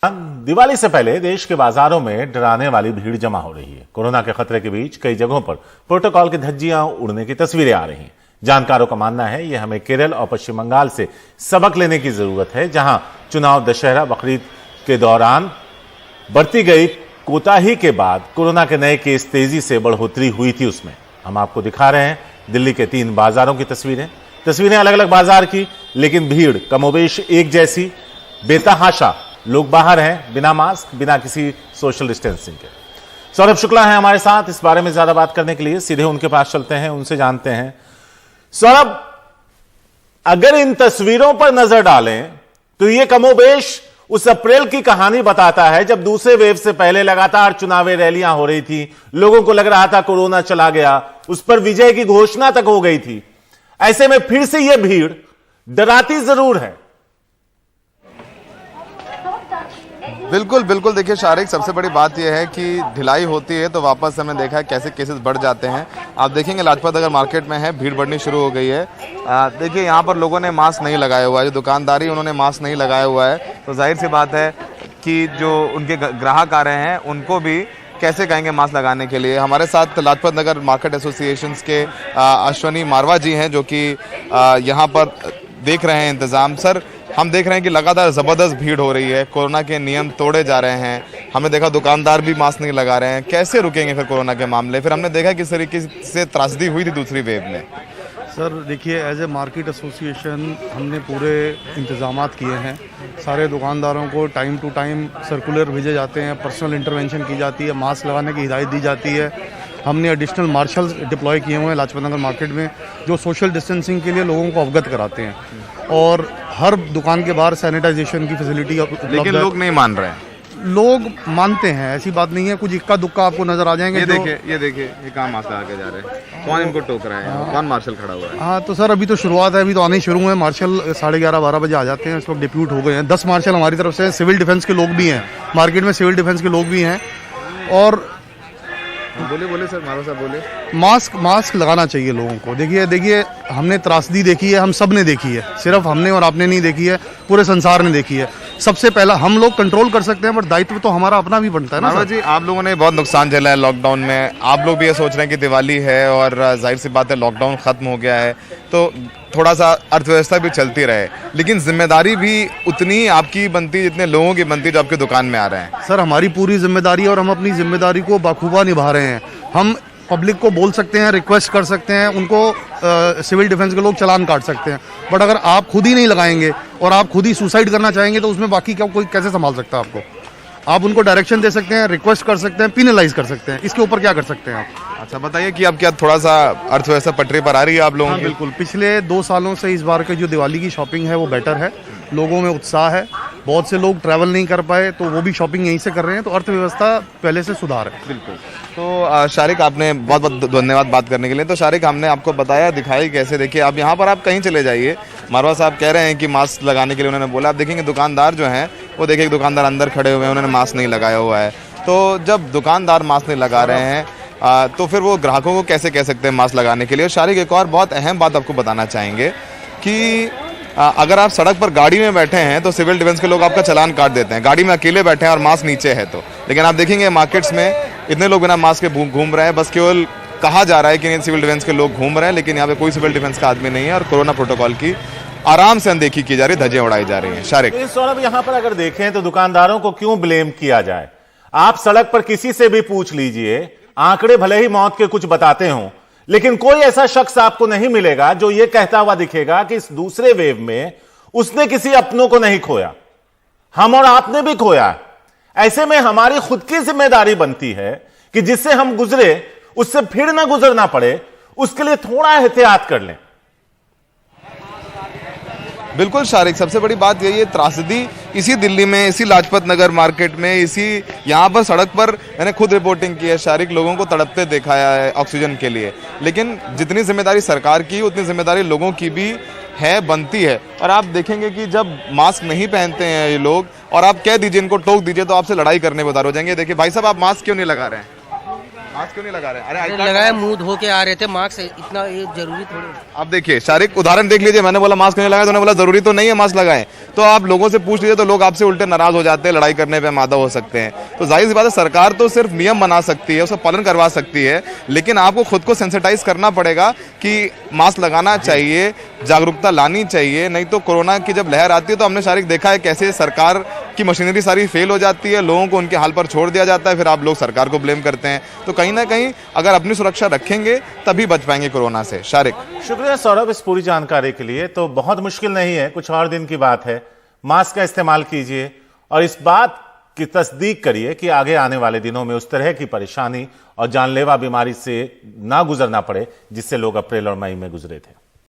दिवाली से पहले देश के बाजारों में डराने वाली भीड़ जमा हो रही है। कोरोना के खतरे के बीच कई जगहों पर प्रोटोकॉल की धज्जियां उड़ने की तस्वीरें आ रही हैं। जानकारों का मानना है यह हमें केरल और पश्चिम बंगाल से सबक लेने की जरूरत है, जहां चुनाव, दशहरा, बकरीद के दौरान बरती गई कोताही के बाद कोरोना के नए केस तेजी से बढ़ोतरी हुई थी। उसमें हम आपको दिखा रहे हैं दिल्ली के 3 बाजारों की तस्वीरें अलग अलग बाजार की, लेकिन भीड़ कमोबेश एक जैसी। बेतहाशा लोग बाहर हैं, बिना मास्क, बिना किसी सोशल डिस्टेंसिंग के। सौरभ शुक्ला है हमारे साथ इस बारे में ज्यादा बात करने के लिए। सीधे उनके पास चलते हैं, उनसे जानते हैं। सौरभ, अगर इन तस्वीरों पर नजर डालें तो ये कमोबेश उस अप्रैल की कहानी बताता है जब दूसरे वेव से पहले लगातार चुनावी रैलियां हो रही थी, लोगों को लग रहा था कोरोना चला गया, उस पर विजय की घोषणा तक हो गई थी। ऐसे में फिर से यह भीड़ डराती जरूर है। बिल्कुल बिल्कुल, देखिए शारिक, सबसे बड़ी बात यह है कि ढिलाई होती है तो वापस हमने देखा है कैसे केसेस बढ़ जाते हैं। आप देखेंगे लाजपत नगर मार्केट में है, भीड़ बढ़नी शुरू हो गई है। देखिए यहाँ पर लोगों ने मास्क नहीं लगाया हुआ है, जो दुकानदारी उन्होंने मास्क नहीं लगाया हुआ है, तो जाहिर सी बात है कि जो उनके ग्राहक आ रहे हैं उनको भी कैसे कहेंगे मास्क लगाने के लिए। हमारे साथ लाजपत नगर मार्केट एसोसिएशन के अश्वनी मारवा जी हैं, जो कि यहाँ पर देख रहे हैं इंतज़ाम। सर, हम देख रहे हैं कि लगातार ज़बरदस्त भीड़ हो रही है, कोरोना के नियम तोड़े जा रहे हैं। हमने देखा दुकानदार भी मास्क नहीं लगा रहे हैं। कैसे रुकेंगे फिर कोरोना के मामले? फिर हमने देखा किस तरीके से त्रासदी हुई थी दूसरी वेव में। सर देखिए, एज ए मार्केट एसोसिएशन हमने पूरे इंतजामात किए हैं। सारे दुकानदारों को टाइम टू टाइम सर्कुलर भेजे जाते हैं, पर्सनल इंटरवेंशन की जाती है, मास्क लगाने की हिदायत दी जाती है। हमने एडिशनल मार्शल्स डिप्लॉय किए हुए हैं लाजपत नगर मार्केट में, जो सोशल डिस्टेंसिंग के लिए लोगों को अवगत कराते हैं, और हर दुकान के बाहर सैनिटाइजेशन की फैसिलिटी उपलब्ध है। लेकिन लोग नहीं मान रहे हैं। लोग मानते हैं, ऐसी बात नहीं है, कुछ इक्का दुक्का आपको नजर आ जाएंगे। ये देखिए ये कहाँ मास्क लगा के जा रहे हैं, कौन इनको टोक रहा है, कौन मार्शल खड़ा हुआ है? हाँ तो सर, अभी तो शुरुआत है, अभी तो आने ही शुरू हुए हैं। मार्शल 11:30-12 बजे आ जाते हैं, इस वक्त डिप्यूट हो गए हैं। 10 मार्शल हमारी तरफ से, सिविल डिफेंस के लोग भी हैं मार्केट में, सिविल डिफेंस के लोग भी हैं। और बोले सर, मारो साहब बोले। मास्क लगाना चाहिए लोगों को। देखिए हमने त्रासदी देखी है, हम सब ने देखी है, सिर्फ हमने और आपने नहीं देखी है, पूरे संसार ने देखी है। सबसे पहला हम लोग कंट्रोल कर सकते हैं, बट दायित्व तो हमारा अपना भी बनता है ना। जी, आप लोगों ने बहुत नुकसान झेला है लॉकडाउन में। आप लोग भी ये सोच रहे हैं कि दिवाली है और जाहिर सी बात है लॉकडाउन खत्म हो गया है, तो थोड़ा सा अर्थव्यवस्था भी चलती रहे, लेकिन जिम्मेदारी भी उतनी आपकी बनती जितने लोगों की बनती जो आपकी दुकान में आ रहे हैं। सर, हमारी पूरी जिम्मेदारी, और हम अपनी जिम्मेदारी को बाखूबा निभा रहे हैं। हम पब्लिक को बोल सकते हैं, रिक्वेस्ट कर सकते हैं, उनको सिविल डिफेंस के लोग चालान काट सकते हैं, बट अगर आप खुद ही नहीं लगाएंगे और आप खुद ही सुसाइड करना चाहेंगे तो उसमें बाकी क्या कोई कैसे संभाल सकता है आपको? आप उनको डायरेक्शन दे सकते हैं, रिक्वेस्ट कर सकते हैं, पिनलाइज कर सकते हैं, इसके ऊपर क्या कर सकते हैं आप? अच्छा बताइए कि अब क्या थोड़ा सा अर्थव्यवस्था पटरी पर आ रही है आप लोगों की? बिल्कुल, पिछले 2 सालों से इस बार के जो दिवाली की शॉपिंग है वो बेटर है, लोगों में उत्साह है। बहुत से लोग ट्रैवल नहीं कर पाए तो वो भी शॉपिंग यहीं से कर रहे हैं, तो अर्थव्यवस्था पहले से सुधार है। बिल्कुल। तो शारिक, आपने बहुत बहुत धन्यवाद बात करने के लिए। तो शारिक, हमने आपको बताया, दिखाई कैसे। देखिए अब यहाँ पर आप कहीं चले जाइए, मारवा साहब कह रहे हैं कि मास्क लगाने के लिए उन्होंने बोला। आप देखेंगे दुकानदार जो हैं वो, देखिए दुकानदार अंदर खड़े हुए हैं, उन्होंने मास्क नहीं लगाया हुआ है। तो जब दुकानदार मास्क नहीं लगा रहे हैं तो फिर वो ग्राहकों को कैसे कह सकते हैं मास्क लगाने के लिए? और शारिक, एक और बहुत अहम बात आपको बताना चाहेंगे कि अगर आप सड़क पर गाड़ी में बैठे हैं तो सिविल डिफेंस के लोग आपका चालान काट देते हैं, गाड़ी में अकेले बैठे हैं और मास्क नीचे है तो। लेकिन आप देखेंगे मार्केट्स में इतने लोग बिना मास्क के घूम रहे हैं, बस केवल कहा जा रहा है कि सिविल डिफेंस के लोग घूम रहे हैं, लेकिन यहाँ पे कोई सिविल डिफेंस का आदमी नहीं है और कोरोना प्रोटोकॉल की आराम से अनदेखी की जा रही है, धज्जियां उड़ाई जा रही हैं। शारिक, सौरभ, यहाँ पर अगर देखें तो दुकानदारों को क्यों ब्लेम किया जाए? आप सड़क पर किसी से भी पूछ लीजिए, आंकड़े भले ही मौत के कुछ बताते हों, लेकिन कोई ऐसा शख्स आपको नहीं मिलेगा जो ये कहता हुआ दिखेगा कि इस दूसरे वेव में उसने किसी अपनों को नहीं खोया, हम और आपने भी खोया। ऐसे में हमारी खुद की जिम्मेदारी बनती है कि जिससे हम गुजरे उससे फिर ना गुजरना पड़े, उसके लिए थोड़ा एहतियात कर लें। बिल्कुल शारिक, सबसे बड़ी बात यही है, त्रासदी इसी दिल्ली में, इसी लाजपत नगर मार्केट में, इसी यहाँ पर सड़क पर मैंने खुद रिपोर्टिंग की है शारिक, लोगों को तड़पते देखा है ऑक्सीजन के लिए। लेकिन जितनी जिम्मेदारी सरकार की उतनी जिम्मेदारी लोगों की भी है, बनती है। और आप देखेंगे कि जब मास्क नहीं पहनते हैं ये लोग और आप कह दीजिए, इनको टोक दीजिए, तो आपसे लड़ाई करने को तैयार हो जाएंगे। देखिए भाई साहब, आप मास्क क्यों नहीं लगा रहे हैं? मास्क क्यों नहीं लगा रहे? अरे आई कार्ड लगाया, मुंह धो के आ रहे थे, मास्क इतना ये जरूरी थोड़ी। आप देखिए शारिक, उदाहरण देख लीजिए, मैंने बोला मास्क नहीं लगाया तो उन्होंने बोला जरूरी तो नहीं है मास्क लगाएं। तो आप लोगों से पूछ लीजिए तो लोग आपसे उल्टे नाराज हो जाते हैं, लड़ाई करने पे मादा हो सकते हैं। तो जाहिर सी बात है, सरकार तो सिर्फ नियम बना सकती है, उसका पालन करवा सकती है, लेकिन आपको खुद को सेंसिटाइज करना पड़ेगा कि मास्क लगाना चाहिए, जागरूकता लानी चाहिए। नहीं तो कोरोना की जब लहर आती है तो हमने शारिक देखा है कैसे सरकार की मशीनरी सारी फेल हो जाती है, लोगों को उनके हाल पर छोड़ दिया जाता है, फिर आप लोग सरकार को ब्लेम करते हैं। तो कहीं ना कहीं अगर अपनी सुरक्षा रखेंगे तभी बच पाएंगे कोरोना से। शारिक, शुक्रिया सौरभ इस पूरी जानकारी के लिए। तो बहुत मुश्किल नहीं है, कुछ और दिन की बात है। मास्क का इस्तेमाल कीजिए और इस बात की तस्दीक करिए कि आगे आने वाले दिनों में उस तरह की परेशानी और जानलेवा बीमारी से ना गुजरना पड़े जिससे लोग अप्रैल और मई में गुजरे थे।